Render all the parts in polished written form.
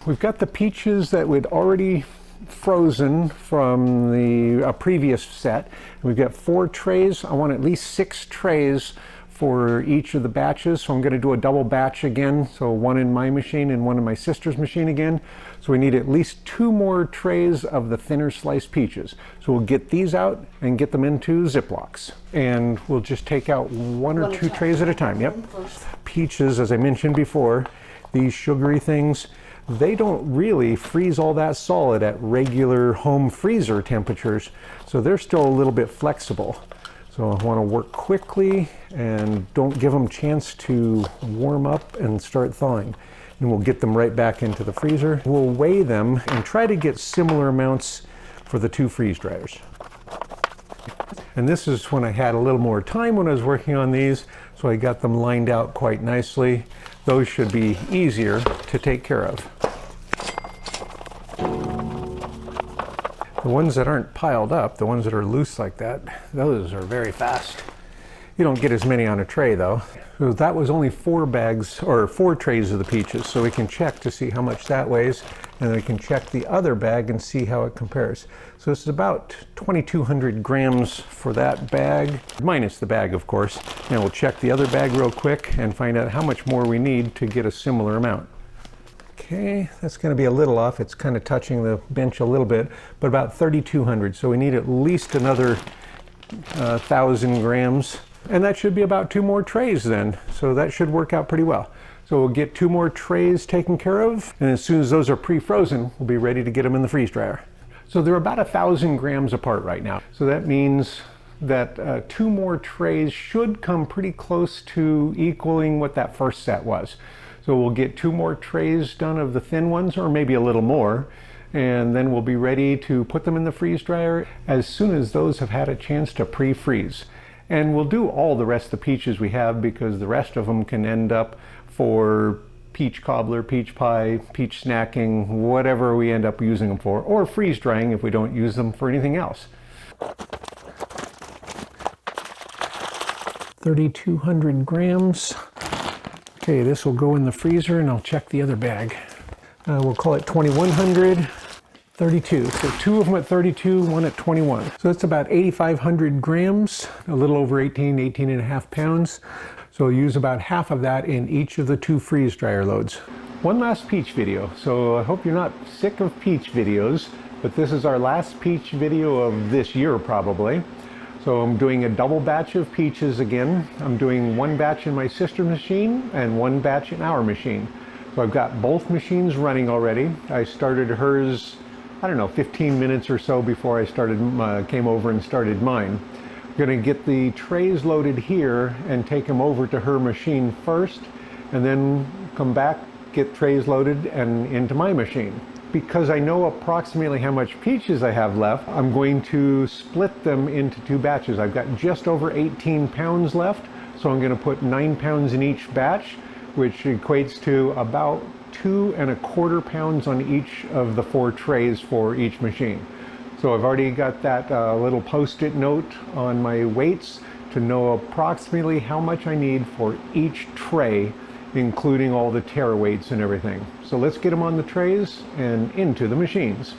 We've got the peaches that we'd already frozen from the previous set. We've got 4 trays. I want at least 6 trays for each of the batches, so I'm going to do a double batch again, so one in my machine and one in my sister's machine again. So we need at least 2 more trays of the thinner sliced peaches. So we'll get these out and get them into Ziplocs, and we'll just take out one or two trays at a time. Yep. Peaches, as I mentioned before, these sugary things, they don't really freeze all that solid at regular home freezer temperatures, so they're still a little bit flexible. So I want to work quickly and don't give them a chance to warm up and start thawing. And we'll get them right back into the freezer. We'll weigh them and try to get similar amounts for the 2 freeze dryers. And this is when I had a little more time when I was working on these, so I got them lined out quite nicely. Those should be easier to take care of. The ones that aren't piled up, the ones that are loose like that, those are very fast. You don't get as many on a tray though. So that was only 4 bags, or 4 trays of the peaches, so we can check to see how much that weighs, and then we can check the other bag and see how it compares. So this is about 2,200 grams for that bag, minus the bag of course. And we'll check the other bag real quick and find out how much more we need to get a similar amount. Okay, that's going to be a little off. It's kind of touching the bench a little bit, but about 3,200. So we need at least another 1,000 grams. And that should be about 2 more trays then. So that should work out pretty well. So we'll get 2 more trays taken care of. And as soon as those are pre-frozen, we'll be ready to get them in the freeze dryer. So they're about 1,000 grams apart right now. So that means that 2 more trays should come pretty close to equaling what that first set was. So we'll get 2 more trays done of the thin ones, or maybe a little more, and then we'll be ready to put them in the freeze dryer as soon as those have had a chance to pre-freeze. And we'll do all the rest of the peaches we have, because the rest of them can end up for peach cobbler, peach pie, peach snacking, whatever we end up using them for, or freeze drying if we don't use them for anything else. 3,200 grams. Okay, this will go in the freezer, and I'll check the other bag. We'll call it 2,100, 32. So 2 of them at 32, 1 at 21. So it's about 8,500 grams, a little over 18 and a half pounds. So we'll use about half of that in each of the 2 freeze dryer loads. One last peach video. So I hope you're not sick of peach videos, but this is our last peach video of this year probably. So I'm doing a double batch of peaches again. I'm doing 1 batch in my sister's machine and 1 batch in our machine. So I've got both machines running already. I started hers, I don't know, 15 minutes or so before I came over and started mine. I'm gonna get the trays loaded here and take them over to her machine first, and then come back, get trays loaded and into my machine. Because I know approximately how much peaches I have left, I'm going to split them into 2 batches. I've got just over 18 pounds left, so I'm going to put 9 pounds in each batch, which equates to about 2¼ pounds on each of the 4 trays for each machine. So I've already got that little post-it note on my weights to know approximately how much I need for each tray, including all the tare weights and everything. So let's get them on the trays and into the machines.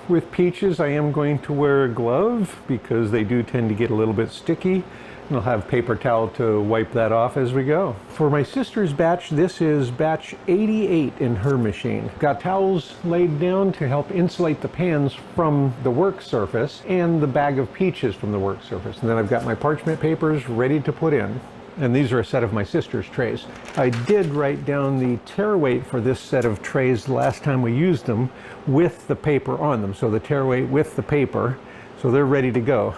With peaches, I am going to wear a glove because they do tend to get a little bit sticky. And I'll have paper towel to wipe that off as we go. For my sister's batch, this is batch 88 in her machine. Got towels laid down to help insulate the pans from the work surface and the bag of peaches from the work surface. And then I've got my parchment papers ready to put in. And these are a set of my sister's trays. I did write down the tare weight for this set of trays the last time we used them with the paper on them. So the tare weight with the paper, so they're ready to go.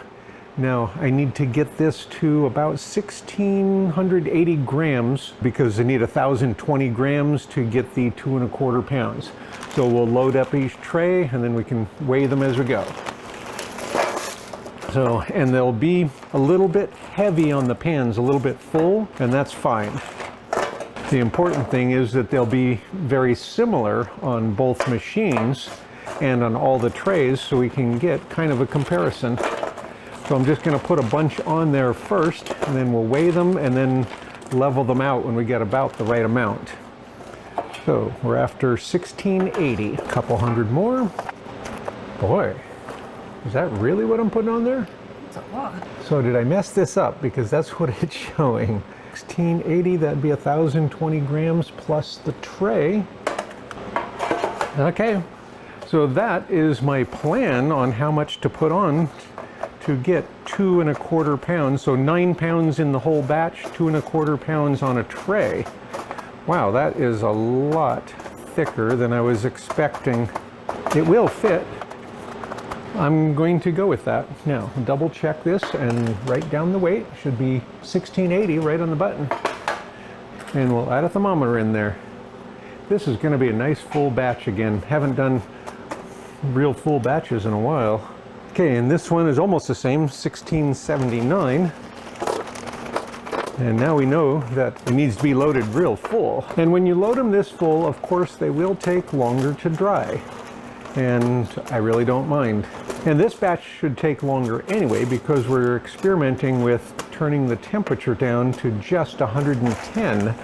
Now I need to get this to about 1,680 grams because I need 1,020 grams to get the 2¼ pounds. So we'll load up each tray and then we can weigh them as we go. So, and they'll be a little bit heavy on the pans, a little bit full, and that's fine. The important thing is that they'll be very similar on both machines and on all the trays, so we can get kind of a comparison. So I'm just going to put a bunch on there first, and then we'll weigh them and then level them out when we get about the right amount. So we're after 1680, a couple hundred more. Boy, is that really what I'm putting on there? It's a lot. So did I mess this up? Because that's what it's showing. 1680, that'd be 1,020 grams plus the tray. Okay, so that is my plan on how much to put on to get 2 1/4 pounds. So 9 pounds in the whole batch, 2 1/4 pounds on a tray. Wow, that is a lot thicker than I was expecting. It will fit. I'm going to go with that. Now, double check this and write down the weight. Should be 1680 right on the button. And we'll add a thermometer in there. This is going to be a nice full batch again. Haven't done real full batches in a while. Okay, and this one is almost the same, 1679. And now we know that it needs to be loaded real full. And when you load them this full, of course, they will take longer to dry. And I really don't mind. And this batch should take longer anyway because we're experimenting with turning the temperature down to just 110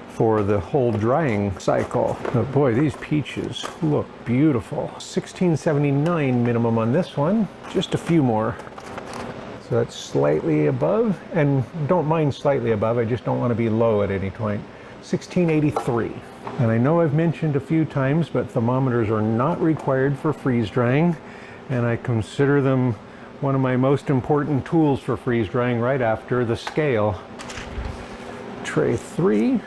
for the whole drying cycle. But boy, these peaches look beautiful. 1679 minimum on this one, just a few more. So that's slightly above, and don't mind slightly above, I just don't want to be low at any point. 1683. And I know I've mentioned a few times, but thermometers are not required for freeze drying, and I consider them one of my most important tools for freeze drying right after the scale. Tray 3.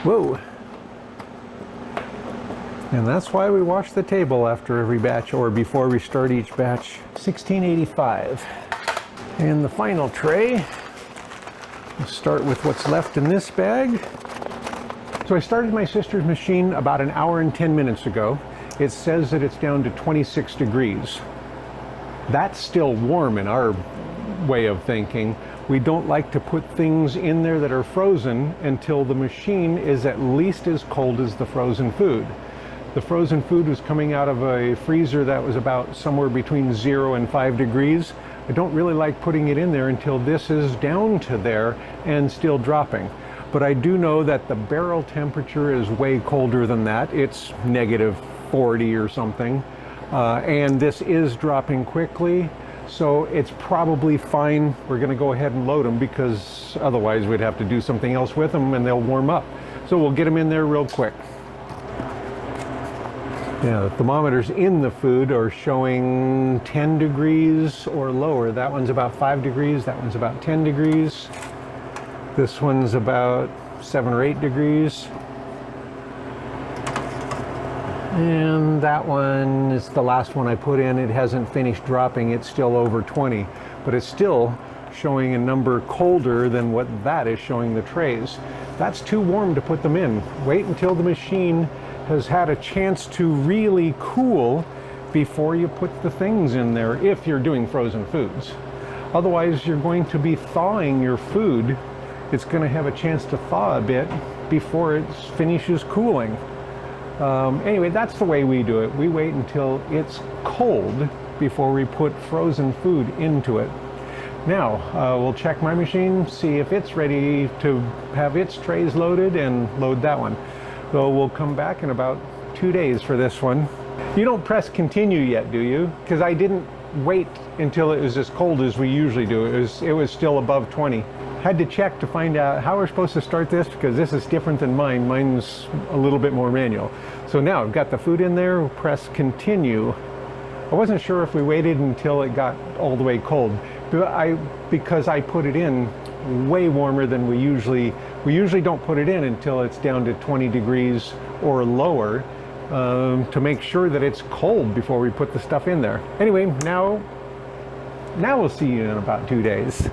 Whoa. And that's why we wash the table after every batch or before we start each batch. 1685. And the final tray. We'll start with what's left in this bag. So I started my sister's machine about an hour and 10 minutes ago. It says that it's down to 26 degrees. That's still warm in our way of thinking. We don't like to put things in there that are frozen until the machine is at least as cold as the frozen food. The frozen food was coming out of a freezer that was about somewhere between 0 and 5 degrees. I don't really like putting it in there until this is down to there and still dropping. But I do know that the barrel temperature is way colder than that. It's negative 40 or something. And this is dropping quickly. So it's probably fine. We're going to go ahead and load them because otherwise we'd have to do something else with them and they'll warm up. So we'll get them in there real quick. Yeah, the thermometers in the food are showing 10 degrees or lower. That one's about 5 degrees. That one's about 10 degrees. This one's about 7 or 8 degrees. And that one is the last one I put in. It hasn't finished dropping. It's still over 20, but it's still showing a number colder than what that is showing the trays. That's too warm to put them in. Wait until the machine has had a chance to really cool before you put the things in there if you're doing frozen foods. Otherwise, you're going to be thawing your food. It's going to have a chance to thaw a bit before it finishes cooling. Anyway, that's the way we do it. We wait until it's cold before we put frozen food into it. Now, we'll check my machine, see if it's ready to have its trays loaded and load that one. So we'll come back in about 2 days for this one. You don't press continue yet, do you? Because I didn't wait until it was as cold as we usually do. It was still above 20. Had to check to find out how we're supposed to start this because this is different than mine. Mine's a little bit more manual. So now I've got the food in there, we'll press continue. I wasn't sure if we waited until it got all the way cold, because I put it in way warmer than we usually don't put it in until it's down to 20 degrees or lower to make sure that it's cold before we put the stuff in there. Anyway, now we'll see you in about 2 days.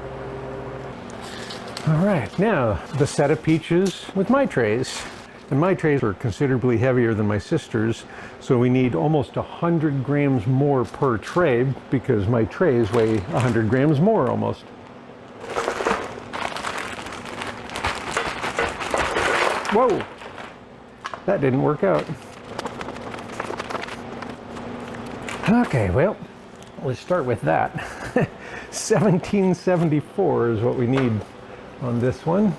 All right, now the set of peaches with my trays. And my trays are considerably heavier than my sister's, so we need almost 100 grams more per tray because my trays weigh 100 grams more almost. Whoa, that didn't work out. Okay, well, let's start with that. 1774 is what we need on this one.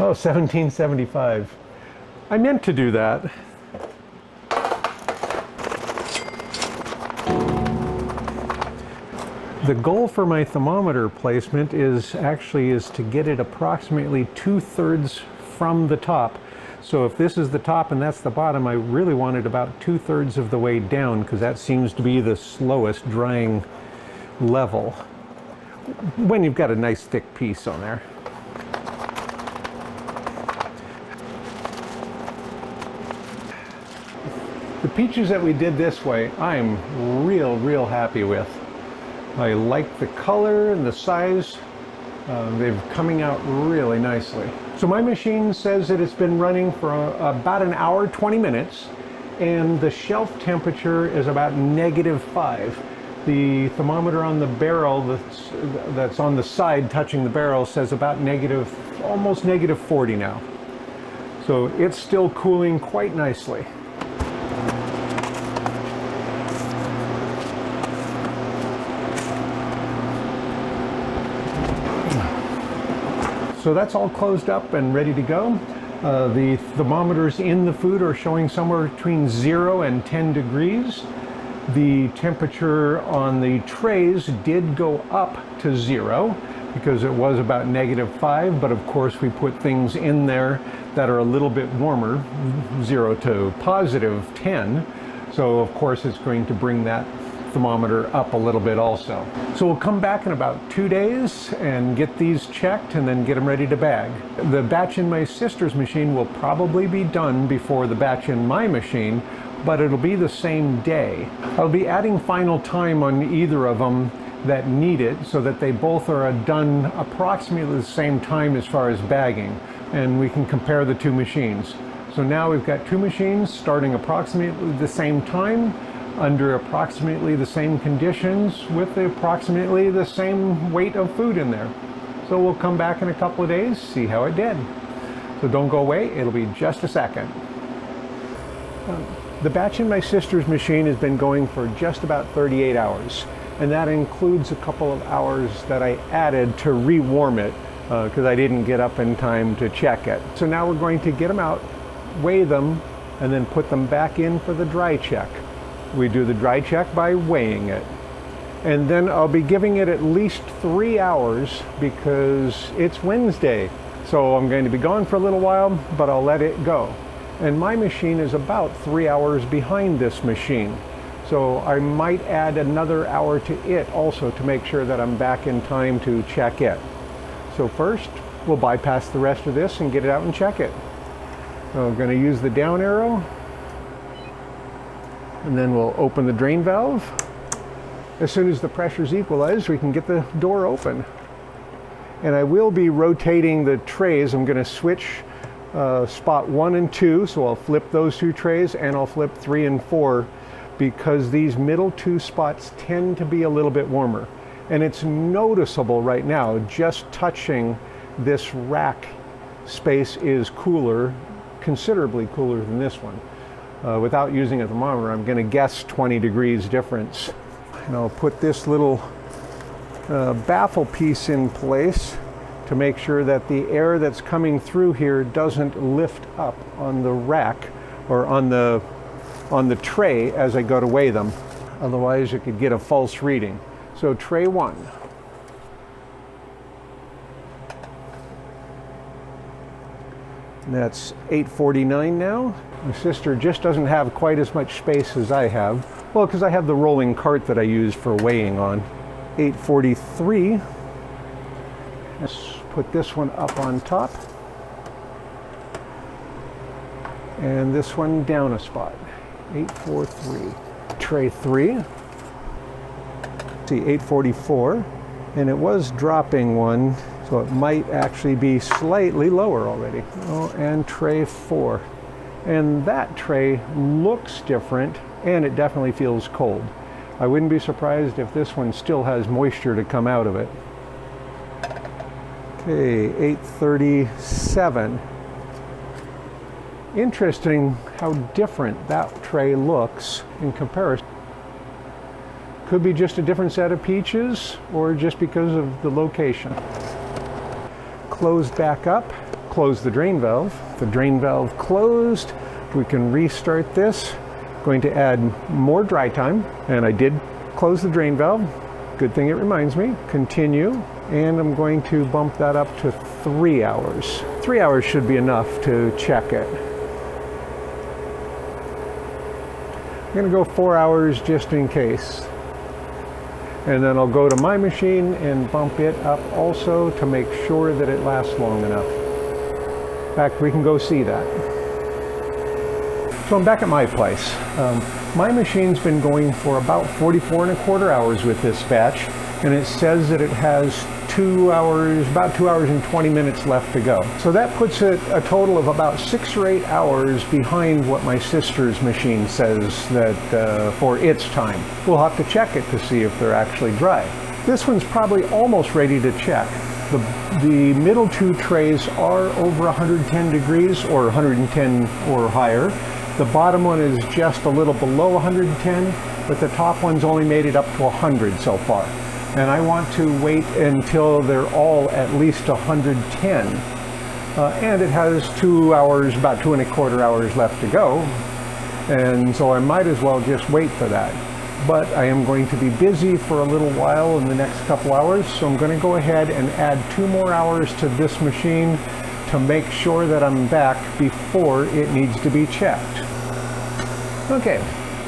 Oh, 1775. I meant to do that. The goal for my thermometer placement is to get it approximately 2/3 from the top. So if this is the top and that's the bottom, I really want it about 2/3 of the way down, because that seems to be the slowest drying level when you've got a nice thick piece on there. The peaches that we did this way, I'm real happy with. I like the color and the size. They're coming out really nicely. So my machine says that it's been running for about an hour, 20 minutes, and the shelf temperature is about -5. The thermometer on the barrel that's on the side touching the barrel says about almost -40 now. So it's still cooling quite nicely. So that's all closed up and ready to go. The thermometers in the food are showing somewhere between 0 and 10 degrees. The temperature on the trays did go up to 0 because it was about -5, but of course we put things in there that are a little bit warmer, 0 to +10. So of course it's going to bring that thermometer up a little bit also. So we'll come back in about 2 days and get these checked and then get them ready to bag. The batch in my sister's machine will probably be done before the batch in my machine, but it'll be the same day. I'll be adding final time on either of them that need it so that they both are done approximately the same time as far as bagging, and we can compare the two machines. So now we've got two machines starting approximately the same time, under approximately the same conditions, with approximately the same weight of food in there. So we'll come back in a couple of days, see how it did. So don't go away, it'll be just a second. The batch in my sister's machine has been going for just about 38 hours, and that includes a couple of hours that I added to rewarm it because I didn't get up in time to check it. So now we're going to get them out, weigh them, and then put them back in for the dry check. We do the dry check by weighing it. And then I'll be giving it at least 3 hours because it's Wednesday. So I'm going to be gone for a little while, but I'll let it go. And my machine is about 3 hours behind this machine. So I might add another hour to it also to make sure that I'm back in time to check it. So first, we'll bypass the rest of this and get it out and check it. So I'm going to use the down arrow, and then we'll open the drain valve. As soon as the pressure's equalized, we can get the door open. And I will be rotating the trays. I'm going to switch spot 1 and 2, so I'll flip those two trays, and I'll flip 3 and 4 because these middle two spots tend to be a little bit warmer. And it's noticeable right now, just touching this rack space is cooler, considerably cooler than this one. Without using a thermometer, I'm going to guess 20 degrees difference. And I'll put this little baffle piece in place to make sure that the air that's coming through here doesn't lift up on the rack or on the tray as I go to weigh them. Otherwise, you could get a false reading. So tray 1. That's 849 now. My sister just doesn't have quite as much space as I have. Well, because I have the rolling cart that I use for weighing on. 843. Let's put this one up on top. And this one down a spot. 843. Tray 3. See, 844. And it was dropping one, so it might actually be slightly lower already. Oh, and tray 4. And that tray looks different, and it definitely feels cold. I wouldn't be surprised if this one still has moisture to come out of it. Okay, 837. Interesting how different that tray looks in comparison. Could be just a different set of peaches, or just because of the location. Close back up, close the drain valve. The drain valve closed. We can restart this. Going to add more dry time, and I did close the drain valve. Good thing it reminds me. Continue, and I'm going to bump that up to 3 hours. 3 hours should be enough to check it. I'm going to go 4 hours just in case. And then I'll go to my machine and bump it up also to make sure that it lasts long enough. In fact, we can go see that. So I'm back at my place. My machine's been going for about 44¼ hours with this batch, and it says that it has 2 hours, about 2 hours and 20 minutes left to go. So that puts it a total of about 6 or 8 hours behind what my sister's machine says that for its time. We'll have to check it to see if they're actually dry. This one's probably almost ready to check. The middle two trays are over 110 degrees or 110 or higher. The bottom one is just a little below 110, but the top one's only made it up to 100 so far. And I want to wait until they're all at least 110. And it has 2 hours, about 2¼ hours left to go. And so I might as well just wait for that. But I am going to be busy for a little while in the next couple hours, so I'm going to go ahead and add 2 more hours to this machine to make sure that I'm back before it needs to be checked. Okay,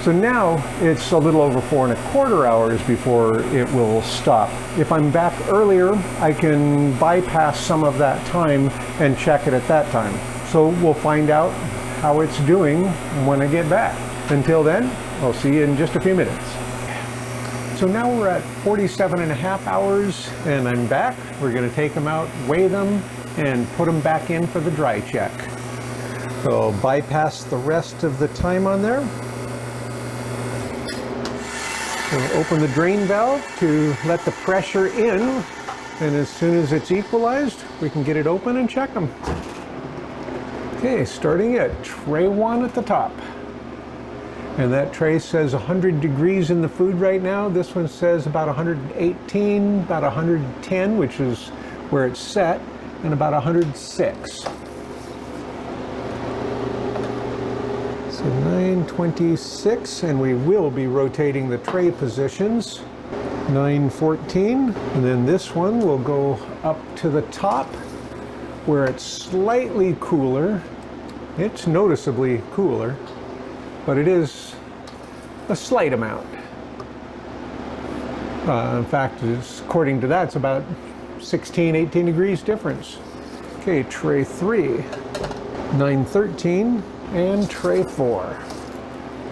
so now it's a little over 4¼ hours before it will stop. If I'm back earlier, I can bypass some of that time and check it at that time. So we'll find out how it's doing when I get back. Until then, I'll see you in just a few minutes. So now we're at 47½ hours and I'm back. We're going to take them out, weigh them, and put them back in for the dry check. So I'll bypass the rest of the time on there. We'll open the drain valve to let the pressure in, and as soon as it's equalized, we can get it open and check them. Okay, starting at tray 1 at the top. And that tray says 100 degrees in the food right now. This one says about 118, about 110, which is where it's set, and about 106. So 926, and we will be rotating the tray positions. 914, and then this one will go up to the top where it's slightly cooler. It's noticeably cooler, but it is a slight amount. In fact, according to that, it's about 16, 18 degrees difference. Okay, tray 3, 913, and tray 4.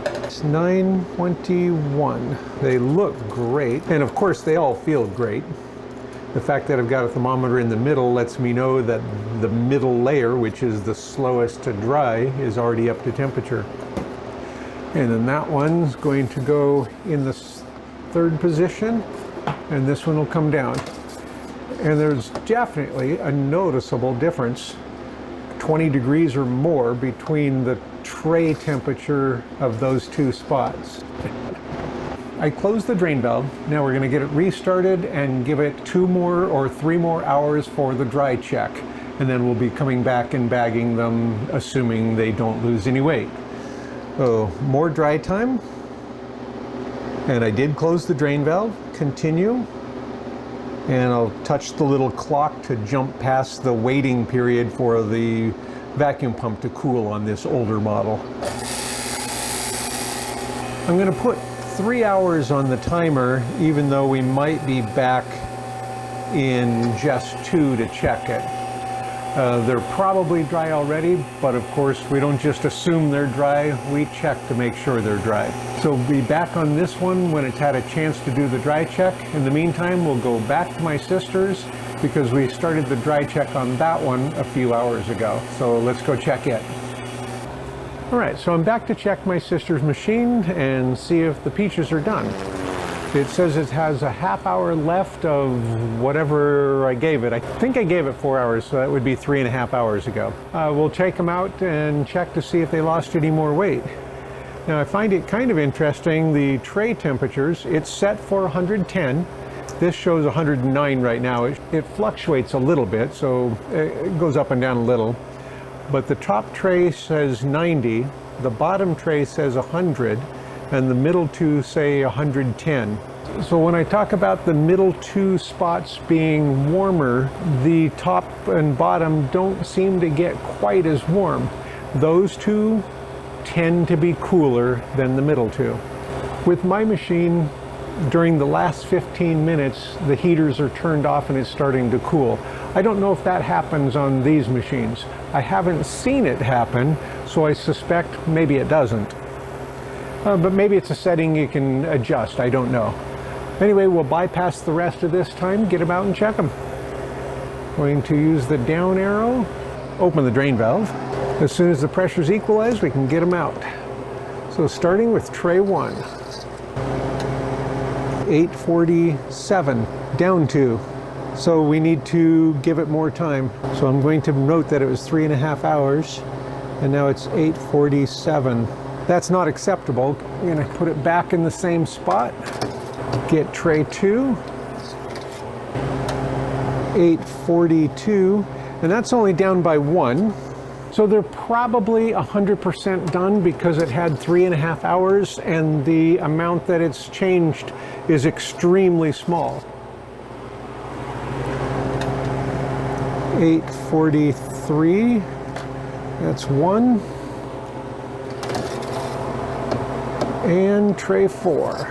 It's 921. They look great, and of course they all feel great. The fact that I've got a thermometer in the middle lets me know that the middle layer, which is the slowest to dry, is already up to temperature. And then that one's going to go in the 3rd position, and this one will come down. And there's definitely a noticeable difference, 20 degrees or more, between the tray temperature of those 2 spots. I closed the drain valve. Now we're going to get it restarted and give it 2 more or 3 more hours for the dry check. And then we'll be coming back and bagging them, assuming they don't lose any weight. So more dry time. And I did close the drain valve. Continue. And I'll touch the little clock to jump past the waiting period for the vacuum pump to cool on this older model. I'm going to put 3 hours on the timer, even though we might be back in just 2 to check it. They're probably dry already, but of course we don't just assume they're dry, we check to make sure they're dry. So we'll be back on this one when it's had a chance to do the dry check. In the meantime, we'll go back to my sister's because we started the dry check on that one a few hours ago. So let's go check it. All right, so I'm back to check my sister's machine and see if the peaches are done. It says it has a ½ hour left of whatever I gave it. I think I gave it 4 hours, so that would be 3½ hours ago. We'll take them out and check to see if they lost any more weight. Now I find it kind of interesting, the tray temperatures, it's set for 110, This shows 109 right now. It fluctuates a little bit, so it goes up and down a little. But the top tray says 90, the bottom tray says 100, and the middle two say 110. So when I talk about the middle two spots being warmer, the top and bottom don't seem to get quite as warm. Those two tend to be cooler than the middle two. With my machine, during the last 15 minutes, the heaters are turned off and it's starting to cool. I don't know if that happens on these machines. I haven't seen it happen, so I suspect maybe it doesn't. But maybe it's a setting you can adjust, I don't know. Anyway, we'll bypass the rest of this time, get them out and check them. Going to use the down arrow, open the drain valve. As soon as the pressure's equalized, we can get them out. So starting with tray 1. 847, down 2. So we need to give it more time. So I'm going to note that it was 3.5 hours, and now it's 847. That's not acceptable. I'm going to put it back in the same spot. Get tray 2, 842, and that's only down by 1. So they're probably 100% done because it had 3.5 hours and the amount that it's changed is extremely small. 843, that's 1. And tray 4,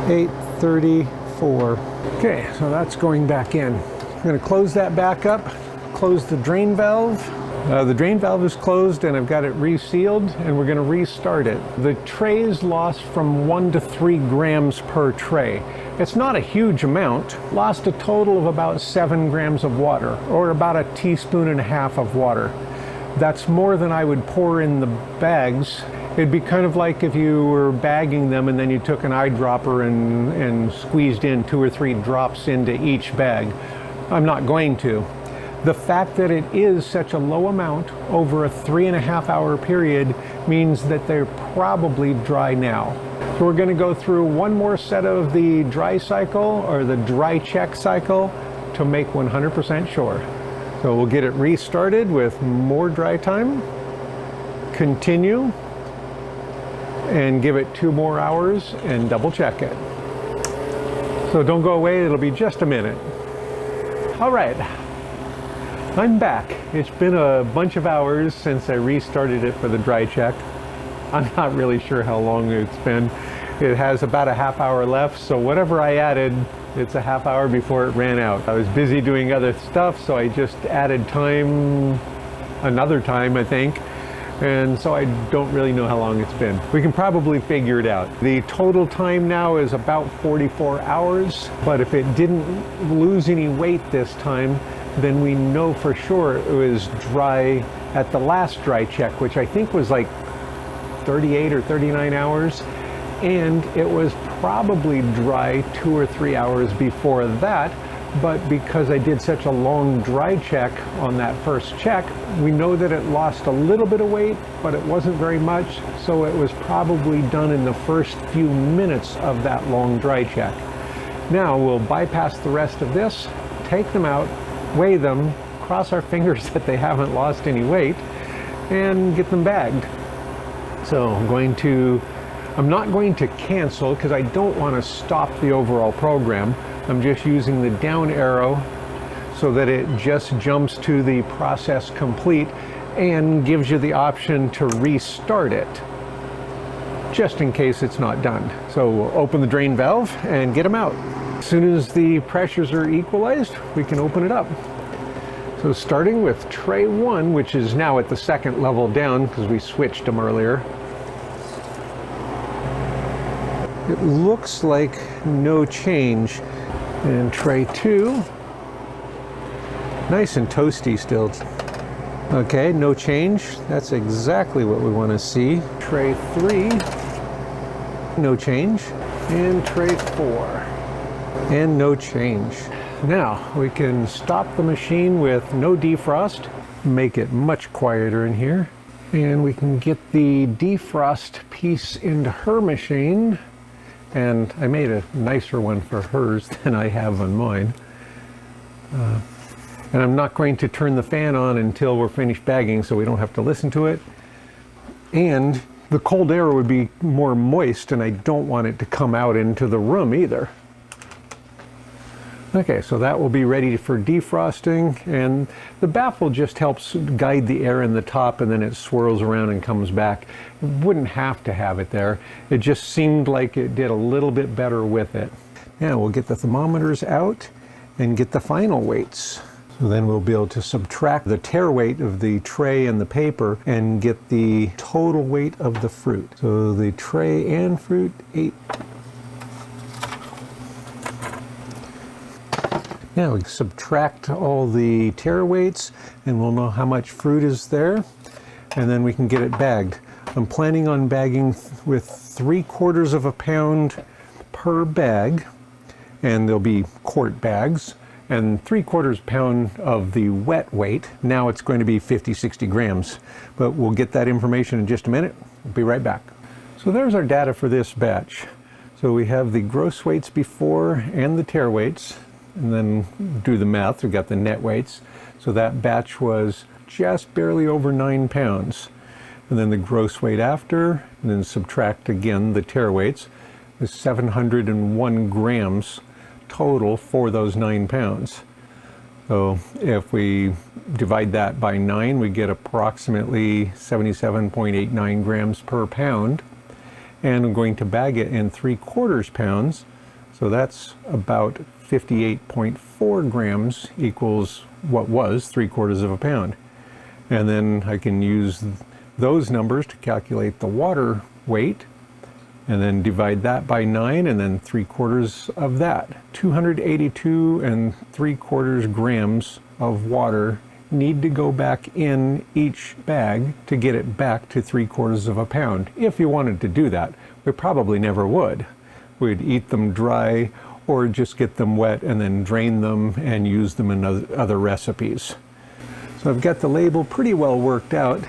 834. Okay, so that's going back in. I'm going to close that back up, close the drain valve. The drain valve is closed and I've got it resealed, and we're going to restart it. The trays lost from 1 to 3 grams per tray. It's not a huge amount. Lost a total of about 7 grams of water, or about 1.5 teaspoons of water. That's more than I would pour in the bags. It'd be kind of like if you were bagging them and then you took an eyedropper and squeezed in 2 or 3 drops into each bag. I'm not going to. The fact that it is such a low amount over a 3.5 hour period means that they're probably dry now. So we're going to go through one more set of the dry cycle, or the dry check cycle, to make 100% sure. So we'll get it restarted with more dry time, continue, and give it 2 more hours and double check it. So don't go away, it'll be just a minute. All right. I'm back. It's been a bunch of hours since I restarted it for the dry check. I'm not really sure how long it's been. It has about a half hour left, so whatever I added, it's a half hour before it ran out. I was busy doing other stuff, so I just added time, another time I think, and so I don't really know how long it's been. We can probably figure it out. The total time now is about 44 hours, but if it didn't lose any weight this time, then we know for sure it was dry at the last dry check, which I think was like 38 or 39 hours. And it was probably dry 2 or 3 hours before that. But because I did such a long dry check on that first check, we know that it lost a little bit of weight, but it wasn't very much. So it was probably done in the first few minutes of that long dry check. Now we'll bypass the rest of this, take them out, weigh them, cross our fingers that they haven't lost any weight, and get them bagged. So I'm not going to cancel because I don't want to stop the overall program. I'm just using the down arrow so that it just jumps to the process complete and gives you the option to restart it, just in case it's not done. So we'll open the drain valve and get them out. As soon as the pressures are equalized, we can open it up. So starting with tray 1, which is now at the second level down because we switched them earlier. It looks like no change. And tray 2, nice and toasty still. Okay, no change. That's exactly what we want to see. Tray 3, no change. And tray 4. And no change. Now we can stop the machine with no defrost, make it much quieter in here, and we can get the defrost piece into her machine and I made a nicer one for hers than I have on mine. And I'm not going to turn the fan on until we're finished bagging so we don't have to listen to it. And the cold air would be more moist, and I don't want it to come out into the room either. Okay, so that will be ready for defrosting, and the baffle just helps guide the air in the top, and then it swirls around and comes back. It wouldn't have to have it there. It just seemed like it did a little bit better with it. Now we'll get the thermometers out and get the final weights. So then we'll be able to subtract the tare weight of the tray and the paper and get the total weight of the fruit. So the tray and fruit, 8. Now we subtract all the tare weights and we'll know how much fruit is there, and then we can get it bagged. I'm planning on bagging with 3/4 of a pound per bag, and there'll be quart bags, and 3/4 pound of the wet weight. Now it's going to be 50-60 grams, but we'll get that information in just a minute. We'll be right back. So there's our data for this batch. So we have the gross weights before and the tare weights, and then do the math. We got the net weights. So that batch was just barely over 9 pounds. And then the gross weight after, and then subtract again the tare weights, is 701 grams total for those 9 pounds. So if we divide that by 9, we get approximately 77.89 grams per pound. And I'm going to bag it in 3/4 pounds. So that's about 58.4 grams equals what was 3/4 of a pound. And then I can use those numbers to calculate the water weight, and then divide that by 9, and then 3/4 of that. 282 3/4 grams of water need to go back in each bag to get it back to 3/4 of a pound. If you wanted to do that, we probably never would. We'd eat them dry or just get them wet and then drain them and use them in other recipes. So I've got the label pretty well worked out,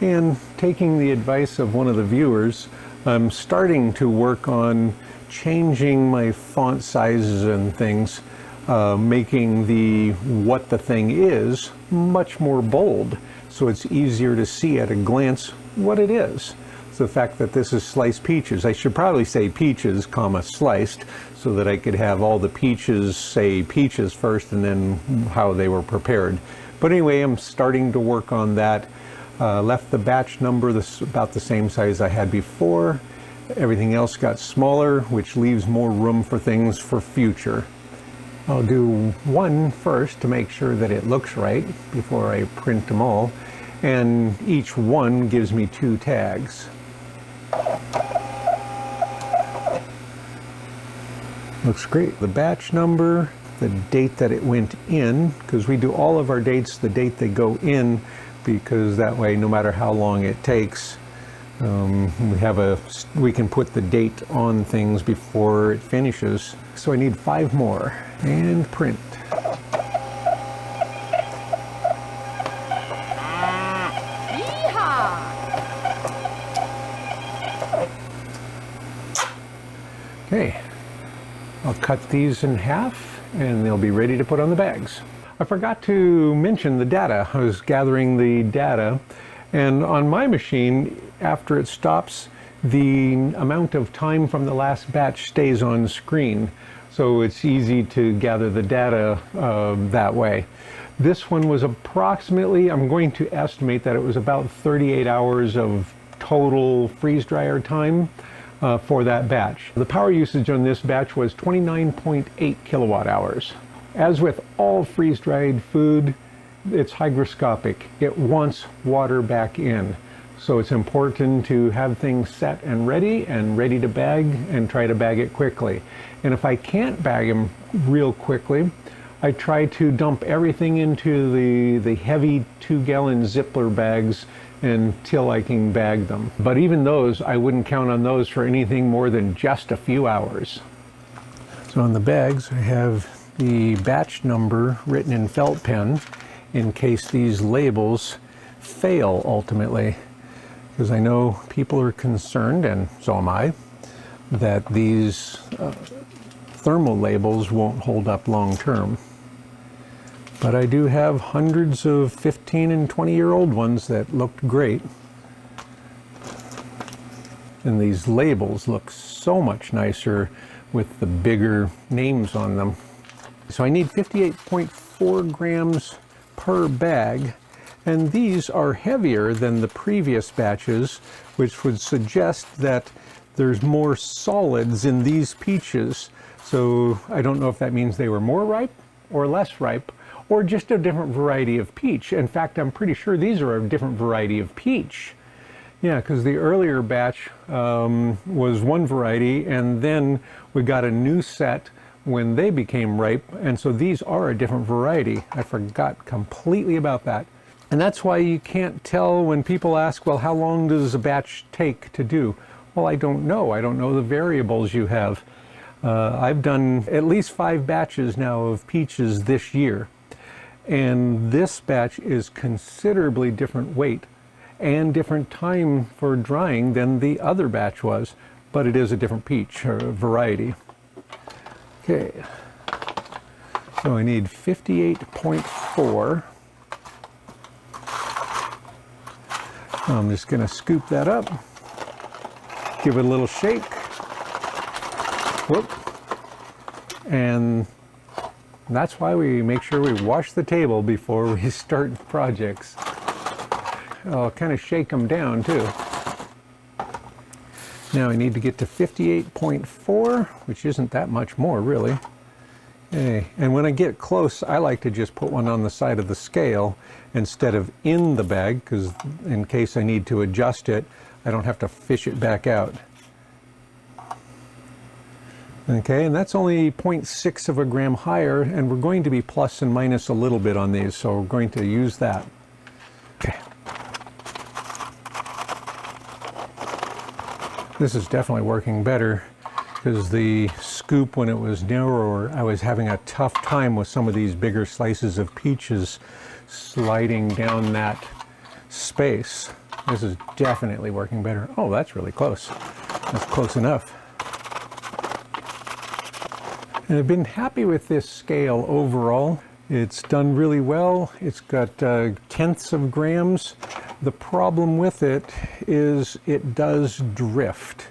and taking the advice of one of the viewers, I'm starting to work on changing my font sizes and things, making the what the thing is much more bold, so it's easier to see at a glance what it is. So the fact that this is sliced peaches, I should probably say peaches, comma, sliced, so that I could have all the peaches say peaches first and then how they were prepared. But anyway, I'm starting to work on that. Left the batch number about the same size I had before. Everything else got smaller, which leaves more room for things for future. I'll do one first to make sure that it looks right before I print them all. And each one gives me 2 tags. Looks great. The batch number, the date that it went in, because we do all of our dates the date they go in, because that way no matter how long it takes, we can put the date on things before it finishes. So I need 5 more, and print. Okay, I'll cut these in half and they'll be ready to put on the bags. I forgot to mention the data. I was gathering the data, and on my machine, after it stops, the amount of time from the last batch stays on screen. So it's easy to gather the data that way. This one was approximately, I'm going to estimate that it was about 38 hours of total freeze dryer time for that batch. The power usage on this batch was 29.8 kilowatt hours. As with all freeze-dried food, it's hygroscopic. It wants water back in. So it's important to have things set and ready to bag, and try to bag it quickly. And if I can't bag them real quickly, I try to dump everything into the heavy 2-gallon Zipper bags until I can bag them. But even those, I wouldn't count on those for anything more than just a few hours. So on the bags, I have the batch number written in felt pen in case these labels fail ultimately, because I know people are concerned, and so am I, that these thermal labels won't hold up long term. But I do have hundreds of 15 and 20-year-old ones that looked great. And these labels look so much nicer with the bigger names on them. So I need 58.4 grams per bag, and these are heavier than the previous batches, which would suggest that there's more solids in these peaches. So I don't know if that means they were more ripe or less ripe, or just a different variety of peach. In fact, I'm pretty sure these are a different variety of peach. Yeah, because the earlier batch was one variety, and then we got a new set when they became ripe, and so these are a different variety. I forgot completely about that. And that's why you can't tell when people ask, well, how long does a batch take to do? Well, I don't know. I don't know the variables you have. I've done at least 5 batches now of peaches this year, and this batch is considerably different weight and different time for drying than the other batch was, but it is a different peach or variety. Okay, so I need 58.4. I'm just going to scoop that up, give it a little shake, whoop, and that's why we make sure we wash the table before we start projects. I'll kind of shake them down too. Now I need to get to 58.4, which isn't that much more really. Okay. And when I get close, I like to just put one on the side of the scale instead of in the bag, because in case I need to adjust it, I don't have to fish it back out. Okay, and that's only 0.6 of a gram higher, and we're going to be plus and minus a little bit on these, so we're going to use that. Okay. This is definitely working better, because the scoop, when it was narrower, I was having a tough time with some of these bigger slices of peaches sliding down that space. This is definitely working better. Oh, that's really close. That's close enough. And I've been happy with this scale overall. It's done really well. It's got tenths of grams. The problem with it is it does drift.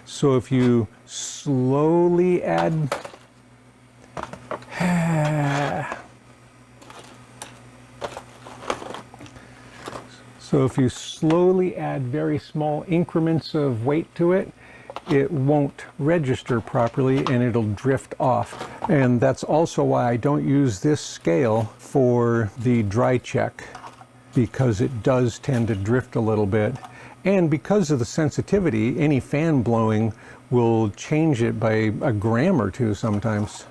So if you slowly add very small increments of weight to it, it won't register properly and it'll drift off. And that's also why I don't use this scale for the dry check, because it does tend to drift a little bit. And because of the sensitivity, any fan blowing will change it by a gram or two sometimes.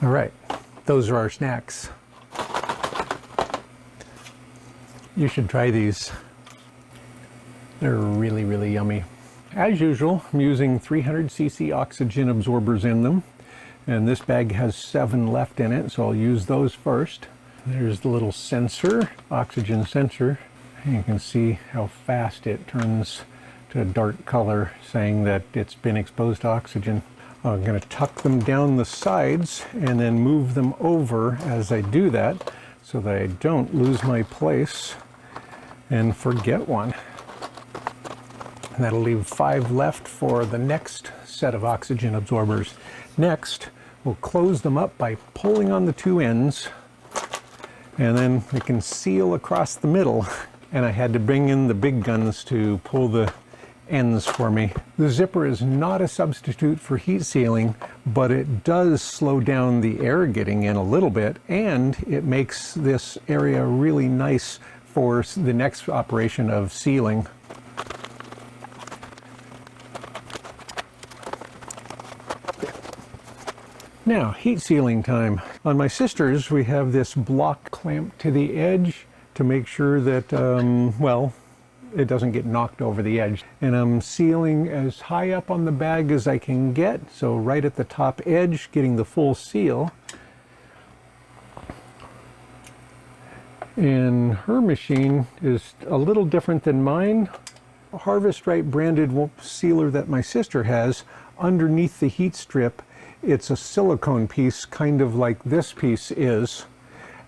All right, those are our snacks. You should try these. They're really, really yummy. As usual, I'm using 300cc oxygen absorbers in them. And this bag has 7 left in it, so I'll use those first. There's the little sensor, oxygen sensor. And you can see how fast it turns to a dark color, saying that it's been exposed to oxygen. I'm going to tuck them down the sides and then move them over as I do that, so that I don't lose my place and forget one. And that'll leave 5 left for the next set of oxygen absorbers. Next, we'll close them up by pulling on the 2 ends, and then we can seal across the middle. And I had to bring in the big guns to pull the ends for me. The zipper is not a substitute for heat sealing, but it does slow down the air getting in a little bit, and it makes this area really nice for the next operation of sealing. Now, heat sealing time. On my sister's, we have this block clamped to the edge to make sure that, well, it doesn't get knocked over the edge. And I'm sealing as high up on the bag as I can get, so right at the top edge, getting the full seal. And her machine is a little different than mine. Harvest Right branded sealer that my sister has, underneath the heat strip, it's a silicone piece, kind of like this piece is.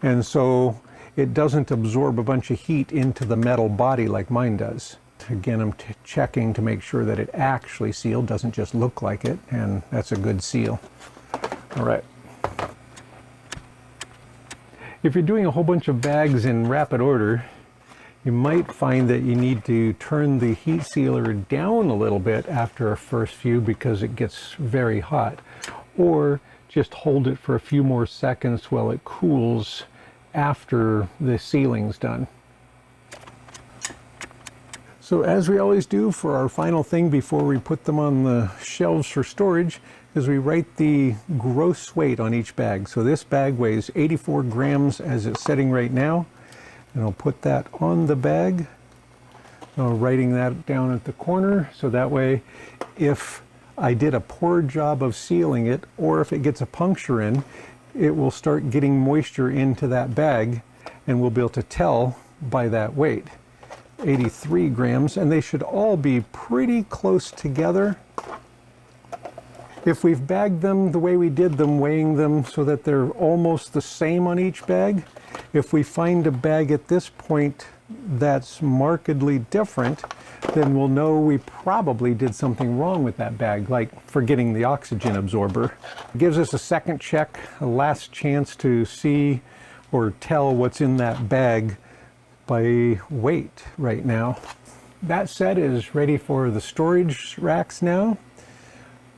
And so it doesn't absorb a bunch of heat into the metal body like mine does. Again, I'm checking to make sure that it actually sealed, doesn't just look like it, and that's a good seal. All right. If you're doing a whole bunch of bags in rapid order, you might find that you need to turn the heat sealer down a little bit after a first few because it gets very hot, or just hold it for a few more seconds while it cools after the sealing's done. So as we always do for our final thing before we put them on the shelves for storage, is we write the gross weight on each bag. So this bag weighs 84 grams as it's sitting right now. And I'll put that on the bag, writing that down at the corner, so that way if I did a poor job of sealing it, or if it gets a puncture in, it will start getting moisture into that bag, and we'll be able to tell by that weight. 83 grams, and they should all be pretty close together. If we've bagged them the way we did them, weighing them so that they're almost the same on each bag, if we find a bag at this point that's markedly different, then we'll know we probably did something wrong with that bag, like forgetting the oxygen absorber. It gives us a second check, a last chance to see or tell what's in that bag by weight right now. That set is ready for the storage racks now,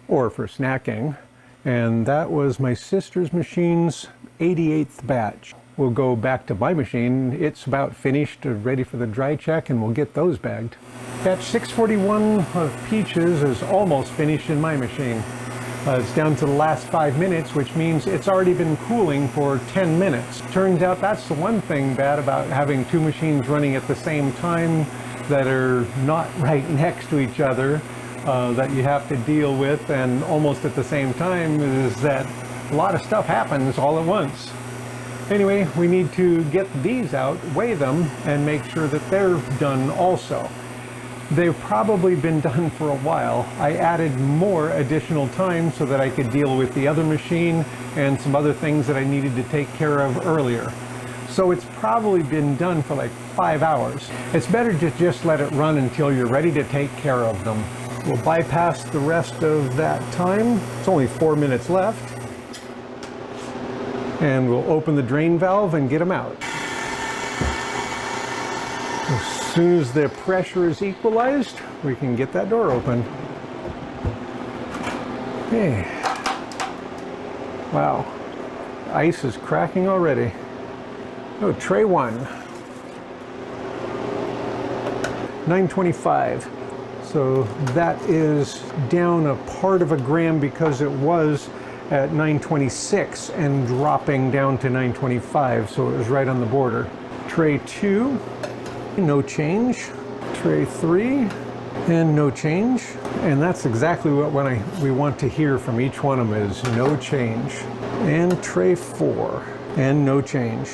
or for snacking, and that was my sister's machine's 88th batch. We'll go back to my machine. It's about finished, ready for the dry check, and we'll get those bagged. Batch 641 of peaches is almost finished in my machine. It's down to the last 5 minutes, which means it's already been cooling for 10 minutes. Turns out that's the one thing bad about having two machines running at the same time that are not right next to each other, that you have to deal with, and almost at the same time, is that a lot of stuff happens all at once. Anyway, we need to get these out, weigh them, and make sure that they're done also. They've probably been done for a while. I added more additional time so that I could deal with the other machine and some other things that I needed to take care of earlier. So it's probably been done for like 5 hours. It's better to just let it run until you're ready to take care of them. We'll bypass the rest of that time. It's only 4 minutes left. And we'll open the drain valve and get them out. As soon as the pressure is equalized, we can get that door open. Okay. Wow, ice is cracking already. Oh, tray one. 925. So that is down a part of a gram because it was at 926 and dropping down to 925, so it was right on the border. Tray 2, no change. Tray 3, and no change. And that's exactly what we want to hear from each one of them is no change. And tray 4, and no change.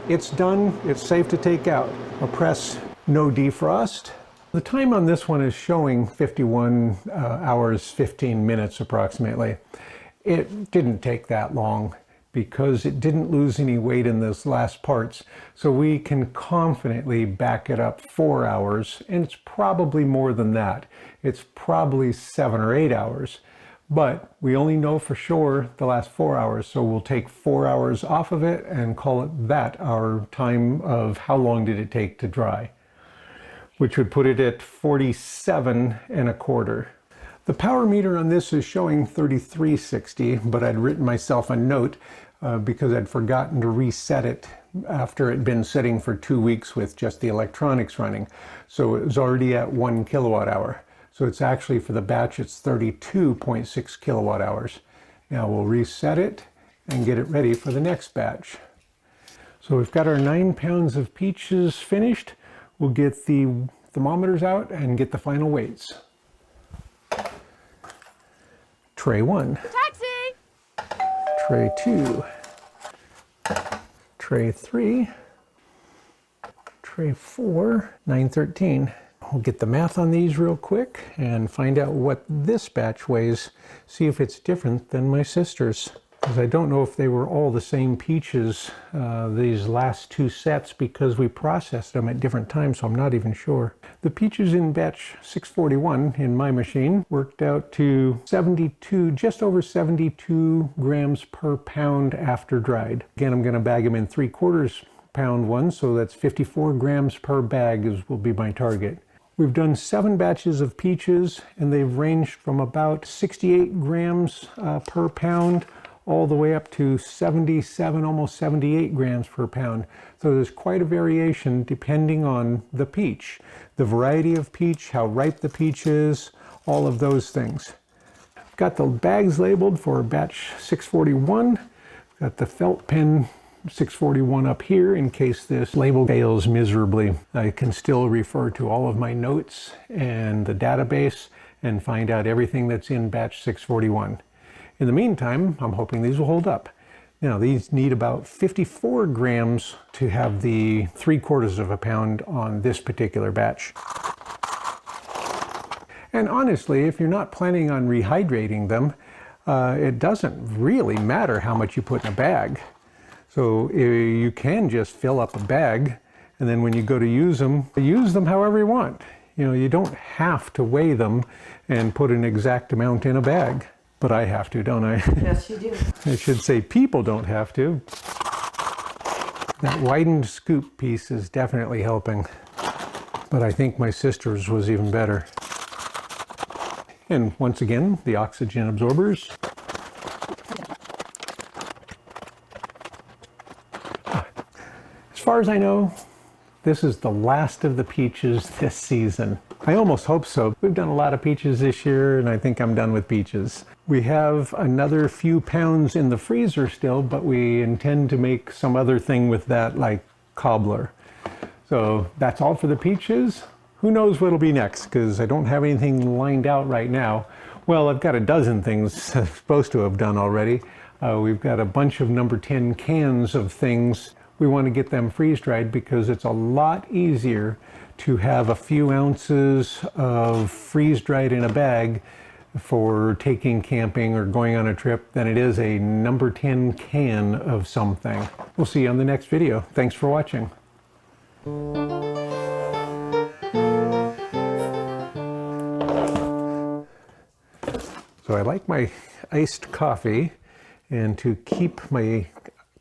It's done, it's safe to take out. I'll press no defrost. The time on this one is showing 51 hours, 15 minutes approximately. It didn't take that long because it didn't lose any weight in those last parts. So we can confidently back it up 4 hours, and it's probably more than that. It's probably 7 or 8 hours, but we only know for sure the last 4 hours. So we'll take 4 hours off of it and call it that our time of how long did it take to dry, which would put it at 47 1/4. The power meter on this is showing 3360, but I'd written myself a note because I'd forgotten to reset it after it'd been sitting for 2 weeks with just the electronics running. So it was already at 1 kilowatt hour. So it's actually, for the batch, it's 32.6 kilowatt hours. Now we'll reset it and get it ready for the next batch. So we've got our 9 pounds of peaches finished. We'll get the thermometers out and get the final weights. Tray 1. Taxi! Tray 2. Tray 3. Tray 4. 913. I'll get the math on these real quick and find out what this batch weighs, see if it's different than my sister's. Because I don't know if they were all the same peaches, these last two sets, because we processed them at different times, so I'm not even sure. The peaches in batch 641 in my machine worked out to 72, just over 72 grams per pound after dried. Again, I'm going to bag them in 3/4 pound ones, so that's 54 grams per bag will be my target. We've done 7 batches of peaches, and they've ranged from about 68 grams per pound all the way up to 77, almost 78 grams per pound. So there's quite a variation depending on the peach, the variety of peach, how ripe the peach is, all of those things. Got the bags labeled for batch 641. Got the felt pen 641 up here in case this label fails miserably. I can still refer to all of my notes and the database and find out everything that's in batch 641. In the meantime, I'm hoping these will hold up. Now, these need about 54 grams to have the 3/4 of a pound on this particular batch. And honestly, if you're not planning on rehydrating them, it doesn't really matter how much you put in a bag. So you can just fill up a bag, and then when you go to use them however you want. You know, you don't have to weigh them and put an exact amount in a bag. But I have to, don't I? Yes, you do. I should say people don't have to. That widened scoop piece is definitely helping. But I think my sister's was even better. And once again, the oxygen absorbers. As far as I know, this is the last of the peaches this season. I almost hope so. We've done a lot of peaches this year, and I think I'm done with peaches. We have another few pounds in the freezer still, but we intend to make some other thing with that, like cobbler. So that's all for the peaches. Who knows what'll be next, because I don't have anything lined out right now. Well, I've got a dozen things I'm supposed to have done already. We've got a bunch of number 10 cans of things. We want to get them freeze-dried because it's a lot easier to have a few ounces of freeze-dried in a bag for taking camping or going on a trip than it is a number 10 can of something. We'll see you on the next video. Thanks for watching. So I like my iced coffee, and to keep my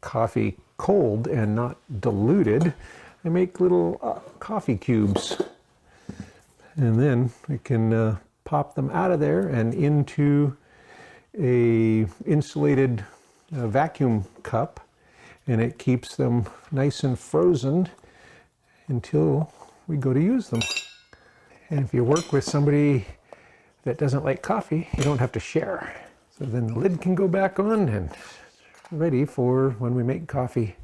coffee cold and not diluted, I make little coffee cubes. And then I can pop them out of there and into a insulated vacuum cup, and it keeps them nice and frozen until we go to use them. And if you work with somebody that doesn't like coffee, you don't have to share. So then the lid can go back on and ready for when we make coffee.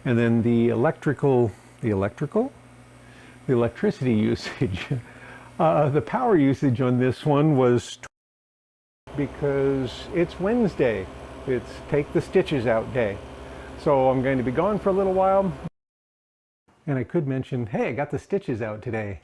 And then the electricity usage. The power usage on this one was because it's Wednesday. It's take the stitches out day. So I'm going to be gone for a little while. And I could mention, hey, I got the stitches out today.